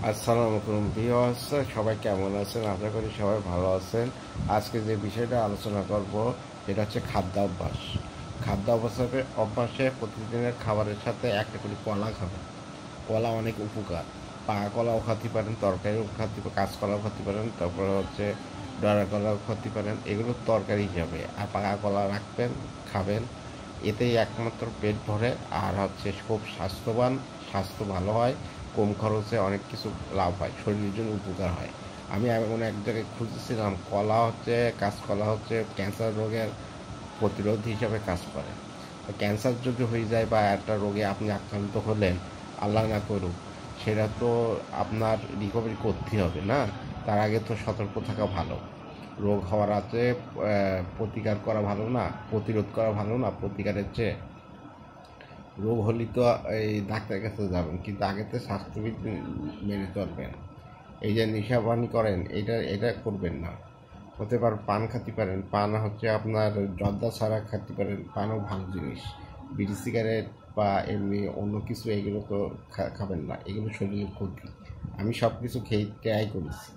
আসসালামু আলাইকুম ভিউয়ার্স, সবাই কেমন আছেন? আশা করি সবাই ভালো আছেন। আজকে যে বিষয়টা আলোচনা করব সেটা হচ্ছে খাদ্যাভ্যাস। অভ্যাসে প্রতিদিনের খাবারের সাথে একটা করে কলা খাবেন। কলা অনেক উপকার। পাকা কলাও খেতে পারেন, তরকারিও খেতে, কাঁচকলাও খেতে পারেন, তারপরে হচ্ছে ডরা কলাও খেতে পারেন। এগুলো তরকারি হিসাবে, আর পাকা কলা রাখবেন, খাবেন। এতেই একমাত্র পেট ভরে, আর হচ্ছে খুব স্বাস্থ্যবান, স্বাস্থ্য ভালো হয়, কম খরচে অনেক কিছু লাভ হয়, শরীরের জন্য উপকার হয়। আমি এমন এক জায়গায় খুঁজেছিলাম, কলা হচ্ছে, কাঁচকলা হচ্ছে ক্যান্সার রোগের প্রতিরোধ হিসাবে কাজ করে। ক্যান্সার যদি হয়ে যায় বা একটা রোগে আপনি আক্রান্ত হলেন, আল্লাহ না করুক, সেটা তো আপনার রিকভারি করতে হবে না? তার আগে তো সতর্ক থাকা ভালো। রোগ হওয়ার আগে প্রতিকার করা ভালো না? প্রতিরোধ করা ভালো না প্রতিকারের চেয়ে? রোগ হলেই তো এই ডাক্তারের কাছে যাবেন, কিন্তু আগে তো স্বাস্থ্যবিধি মেনে চলবেন। এই যে নেশা পানি করেন, এটা করবেন না। হতে পারে পান খেতে পারেন, পান হচ্ছে আপনার জর্দা ছাড়া খেতে পারেন, পানও ভালো জিনিস। বিড়ি সিগারেট বা এমনি অন্য কিছু এগুলো তো খাবেন না, এগুলো শরীরের ক্ষতি। আমি সব কিছু খেয়ে ট্রাই করেছি,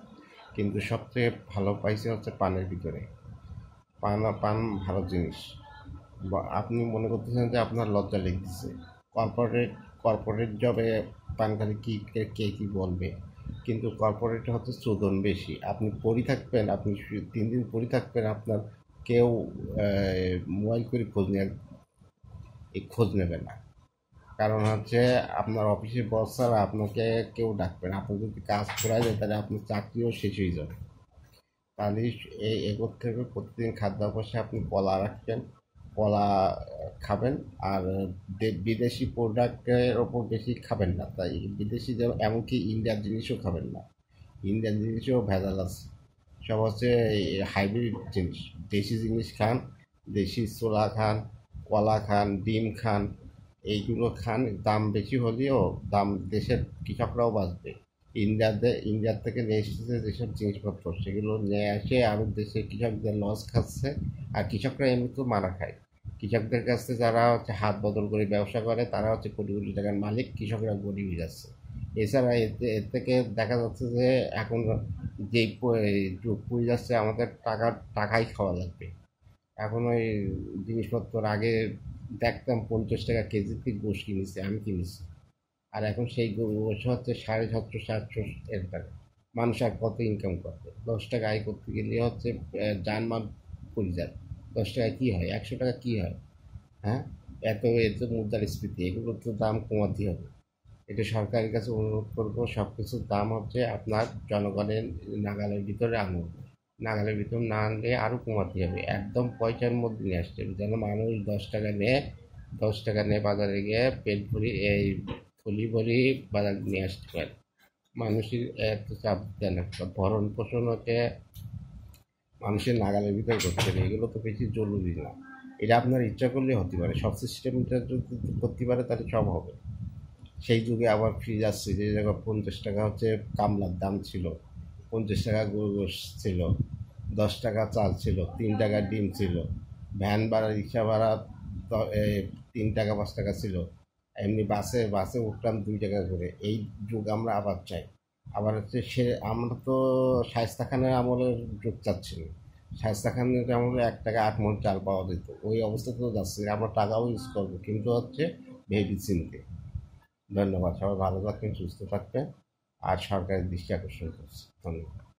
কিন্তু সবচেয়ে ভালো পাইছি হচ্ছে পানের ভিতরে। পান ভালো জিনিস। বা আপনি মনে করতেছেন যে আপনার লজ্জা লেগেছে, কর্পোরেট কর্পোরেট জবে পান খালি কে কী বলবে, কিন্তু কর্পোরেটে হচ্ছে চোদন বেশি। আপনি পড়ে থাকবেন, আপনি 3 দিন পড়ে থাকবেন, আপনার কেউ মোবাইল করে খোঁজ নেবে না। কারণ হচ্ছে আপনার অফিসের বস ছাড়া আপনাকে কেউ ডাকবে না। আপনার যদি কাজ করা যায় তাহলে আপনার চাকরিও শেষ হয়ে যাবে। তাহলে এগোর থেকে প্রতিদিন খাদ্যাভ্যাসে আপনি কলা রাখবেন, কলা খাবেন। আর বিদেশি প্রোডাক্টের ওপর বেশি খাবেন না। তাই বিদেশি, যেমন এমনকি ইন্ডিয়ার জিনিসও খাবেন না। ইন্ডিয়ান জিনিসও ভেজাল আছে, সব হচ্ছে হাইব্রিড জিনিস। দেশি জিনিস খান, দেশি ছোলা খান, কলা খান, ডিম খান। এইগুলো খান, দাম বেশি হলেও দেশের কৃষকরাও বাঁচবে। ইন্ডিয়ার থেকে নিয়ে এসেছে যেসব জিনিসপত্র, সেগুলো নিয়ে আসে আরও দেশে কৃষকদের লস খাচ্ছে। আর কৃষকরা এমনিতেও মারা খায়। কৃষকদের কাছে যারা হচ্ছে হাত বদল করে ব্যবসা করে, তারা হচ্ছে কোটি কোটি টাকার মালিক, কৃষকরা গরিব হয়ে যাচ্ছে। এছাড়া এর থেকে দেখা যাচ্ছে যে এখন যেই যুগ পড়ে যাচ্ছে, আমাদের টাকাই খাওয়া লাগবে। এখন ওই জিনিসপত্র আগে দেখতাম 50 টাকা কেজিতে গোশ কিনেছে, আমি কিনেছি। আর এখন সেই গোশ হচ্ছে 750-700 এর টাকা। মানুষ আর কত ইনকাম করবে? 10 টাকা আয় করতে গেলে হচ্ছে জানমাল পড়ে যায়। 10 টাকা কী হয়? 100 টাকা কী হয়? হ্যাঁ, এত মুদ্রাস্ফীতি, এগুলোর তো দাম কমাতে হবে। এটা সরকারের কাছে অনুরোধ করবো, সব কিছুর দাম হচ্ছে আপনার জনগণের নাগালের ভিতরে আনুন। নাগালের ভিতর না আনলে আরও কমাতে হবে, একদম পয়সার মধ্যে নিয়ে আসতে হবে, যেন মানুষ 10 টাকা নেয়, 10 টাকা নিয়ে বাজারে গিয়ে পেট ভরি, এই থলি ভরি বাজার নিয়ে আসতে পারে। মানুষের এত চাপ দেন, একটা ভরণ পোষণ হচ্ছে মানুষের নাগালের ভিতরে করতে হবে। এগুলো তো বেশি জরুরি না। এটা আপনার ইচ্ছা করলে হতে পারে, সব সিস্টেমটা যদি করতে পারে তাহলে সব হবে। সেই যুগে আবার ফ্রিজ আসছে, যে জায়গায় 50 টাকা হচ্ছে কামলার দাম ছিল, 50 টাকা গরু গোশ ছিল, 10 টাকা চাল ছিল, 3 টাকা ডিম ছিল, ভ্যান ভাড়া, রিক্সা ভাড়া 3 টাকা 5 টাকা ছিল। এমনি বাসে বাসে উঠলাম 2 টাকা করে। এই যুগ আমরা আবার চাই। আবার হচ্ছে আমরা তো শায়েস্তা খানের আমলের যুগ চাচ্ছি না। শায়েস্তা খানের আমলে 1 টাকা 8 মণ চাল পাওয়া যেত, ওই অবস্থা তো যাচ্ছে। আমরা টাকাও ইউজ করবো, কিন্তু হচ্ছে ভেবে চিনতে। ধন্যবাদ। সবাই ভালো থাকবেন, সুস্থ থাকবেন। আর সরকারের দৃষ্টি আকর্ষণ করছি। ধন্যবাদ।